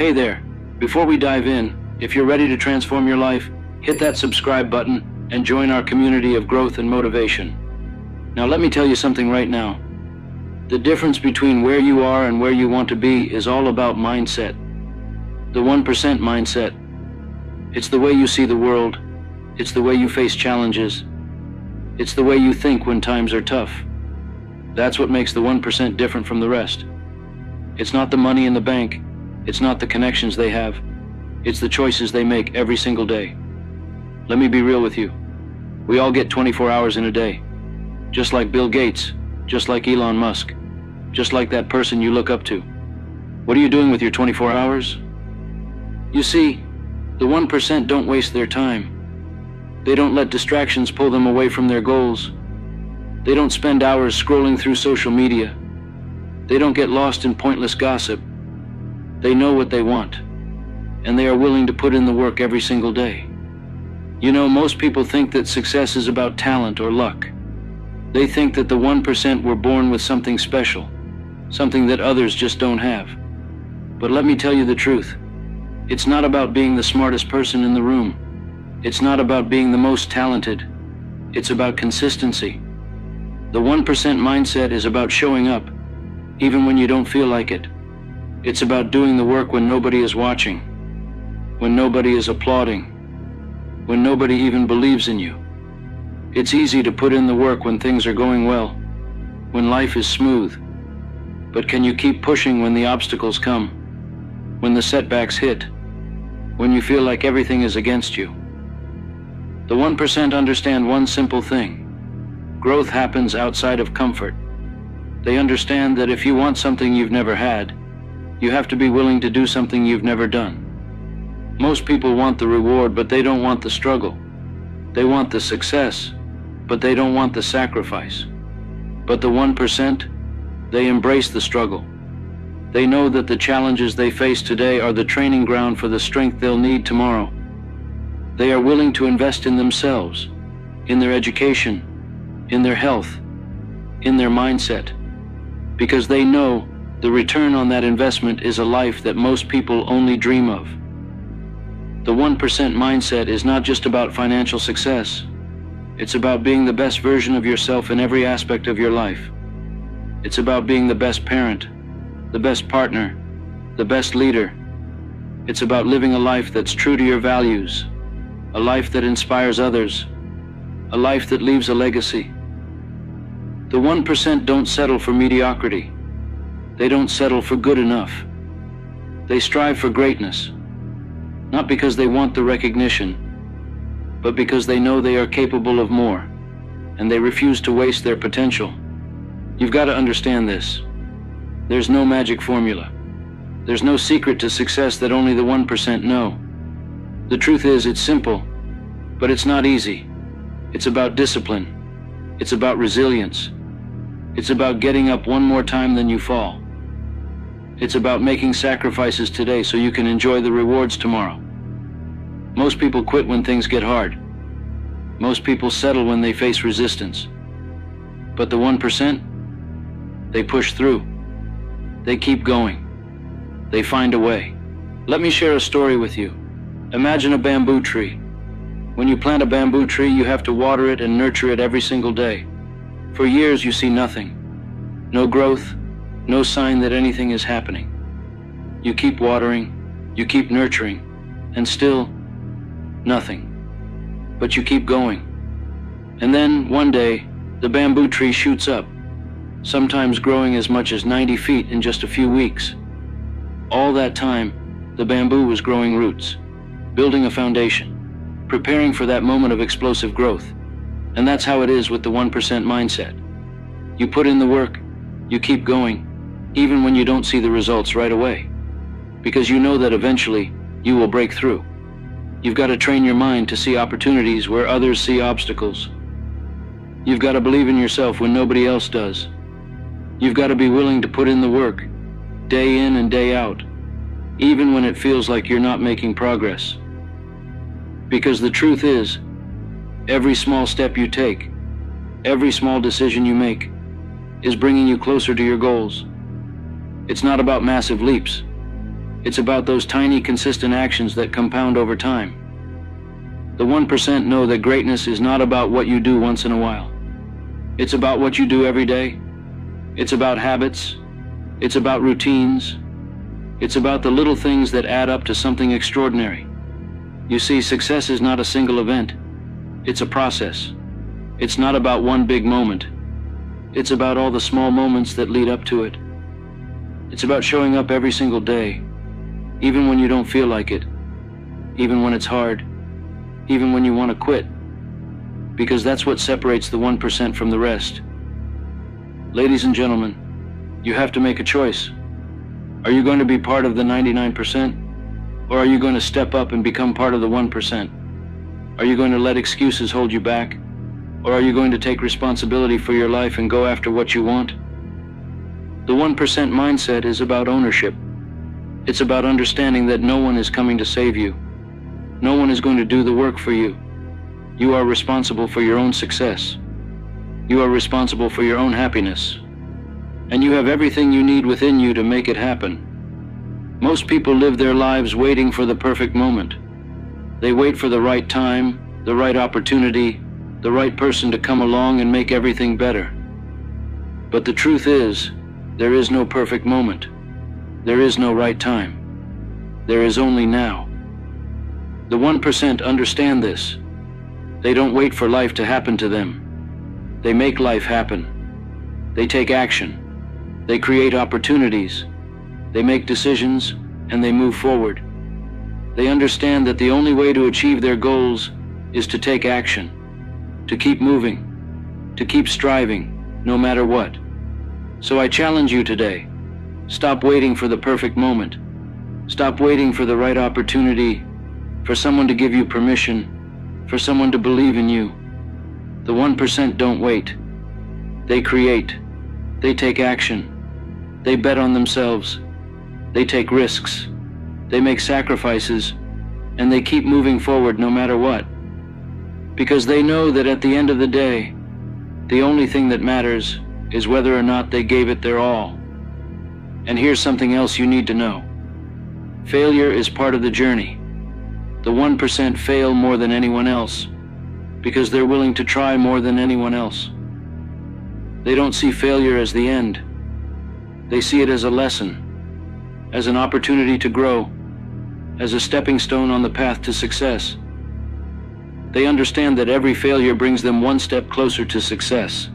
Hey there, before we dive in, if you're ready to transform your life, hit that subscribe button and join our community of growth and motivation. Now let me tell you something right now. The difference between where you are and where you want to be is all about mindset. The 1% mindset. It's the way you see the world. It's the way you face challenges. It's the way you think when times are tough. That's what makes the 1% different from the rest. It's not the money in the bank. It's not the connections they have. It's the choices they make every single day. Let me be real with you. We all get 24 hours in a day. Just like Bill Gates, just like Elon Musk, just like that person you look up to. What are you doing with your 24 hours? You see, the 1% don't waste their time. They don't let distractions pull them away from their goals. They don't spend hours scrolling through social media. They don't get lost in pointless gossip. They know what they want, and they are willing to put in the work every single day. You know, most people think that success is about talent or luck. They think that the 1% were born with something special, something that others just don't have. But let me tell you the truth. It's not about being the smartest person in the room. It's not about being the most talented. It's about consistency. The 1% mindset is about showing up, even when you don't feel like it. It's about doing the work when nobody is watching, when nobody is applauding, when nobody even believes in you. It's easy to put in the work when things are going well, when life is smooth. But can you keep pushing when the obstacles come, when the setbacks hit, when you feel like everything is against you? The 1% understand one simple thing. Growth happens outside of comfort. They understand that if you want something you've never had, you have to be willing to do something you've never done. Most people want the reward, but they don't want the struggle. They want the success, but they don't want the sacrifice. But the 1%, they embrace the struggle. They know that the challenges they face today are the training ground for the strength they'll need tomorrow. They are willing to invest in themselves, in their education, in their health, in their mindset, because they know the return on that investment is a life that most people only dream of. The 1% mindset is not just about financial success. It's about being the best version of yourself in every aspect of your life. It's about being the best parent, the best partner, the best leader. It's about living a life that's true to your values, a life that inspires others, a life that leaves a legacy. The 1% don't settle for mediocrity. They don't settle for good enough. They strive for greatness, not because they want the recognition, but because they know they are capable of more, and they refuse to waste their potential. You've got to understand this. There's no magic formula. There's no secret to success that only the 1% know. The truth is, it's simple, but it's not easy. It's about discipline. It's about resilience. It's about getting up one more time than you fall. It's about making sacrifices today so you can enjoy the rewards tomorrow. Most people quit when things get hard. Most people settle when they face resistance. But the 1%, they push through. They keep going. They find a way. Let me share a story with you. Imagine a bamboo tree. When you plant a bamboo tree, you have to water it and nurture it every single day. For years you see nothing. No growth, no sign that anything is happening. You keep watering, you keep nurturing, and still nothing. But you keep going. And then one day, the bamboo tree shoots up, sometimes growing as much as 90 feet in just a few weeks. All that time, the bamboo was growing roots, building a foundation, preparing for that moment of explosive growth. And that's how it is with the 1% mindset. You put in the work, you keep going, even when you don't see the results right away, because you know that eventually you will break through. You've got to train your mind to see opportunities where others see obstacles. You've got to believe in yourself when nobody else does. You've got to be willing to put in the work, day in and day out, even when it feels like you're not making progress. Because the truth is, every small step you take, every small decision you make, is bringing you closer to your goals. It's not about massive leaps. It's about those tiny, consistent actions that compound over time. The 1% know that greatness is not about what you do once in a while. It's about what you do every day. It's about habits. It's about routines. It's about the little things that add up to something extraordinary. You see, success is not a single event. It's a process. It's not about one big moment. It's about all the small moments that lead up to it. It's about showing up every single day, even when you don't feel like it, even when it's hard, even when you want to quit, because that's what separates the 1% from the rest. Ladies and gentlemen, you have to make a choice. Are you going to be part of the 99%, or are you going to step up and become part of the 1%? Are you going to let excuses hold you back, or are you going to take responsibility for your life and go after what you want? The 1% mindset is about ownership. It's about understanding that no one is coming to save you. No one is going to do the work for you. You are responsible for your own success. You are responsible for your own happiness. And you have everything you need within you to make it happen. Most people live their lives waiting for the perfect moment. They wait for the right time, the right opportunity, the right person to come along and make everything better. But the truth is, there is no perfect moment. There is no right time. There is only now. The 1% understand this. They don't wait for life to happen to them. They make life happen. They take action. They create opportunities. They make decisions, and they move forward. They understand that the only way to achieve their goals is to take action, to keep moving, to keep striving, no matter what. So I challenge you today. Stop waiting for the perfect moment. Stop waiting for the right opportunity, for someone to give you permission, for someone to believe in you. The 1% don't wait. They create. They take action. They bet on themselves. They take risks. They make sacrifices, and they keep moving forward no matter what. Because they know that at the end of the day, the only thing that matters is whether or not they gave it their all. And here's something else you need to know. Failure is part of the journey. The 1% fail more than anyone else because they're willing to try more than anyone else. They don't see failure as the end. They see it as a lesson, as an opportunity to grow, as a stepping stone on the path to success. They understand that every failure brings them one step closer to success.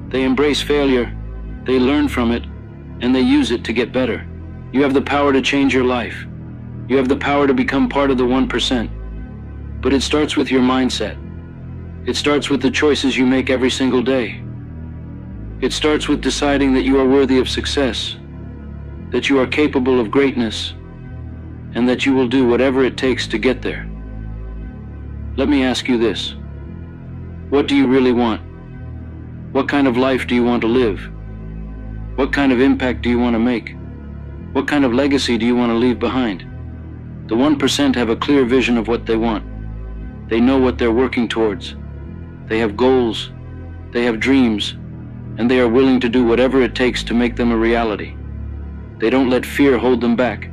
They embrace failure, they learn from it, and they use it to get better. You have the power to change your life. You have the power to become part of the 1%. But it starts with your mindset. It starts with the choices you make every single day. It starts with deciding that you are worthy of success, that you are capable of greatness, and that you will do whatever it takes to get there. Let me ask you this. What do you really want? What kind of life do you want to live? What kind of impact do you want to make? What kind of legacy do you want to leave behind? The 1% have a clear vision of what they want. They know what they're working towards. They have goals. They have dreams. And they are willing to do whatever it takes to make them a reality. They don't let fear hold them back.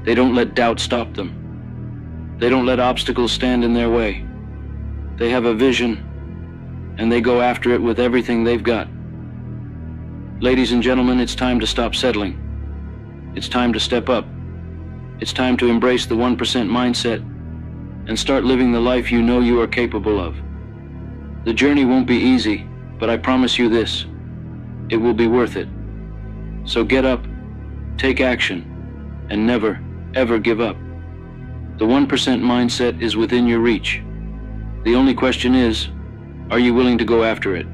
They don't let doubt stop them. They don't let obstacles stand in their way. They have a vision, and they go after it with everything they've got. Ladies and gentlemen, it's time to stop settling. It's time to step up. It's time to embrace the 1% mindset and start living the life you know you are capable of. The journey won't be easy, but I promise you this, it will be worth it. So get up, take action, and never, ever give up. The 1% mindset is within your reach. The only question is, are you willing to go after it?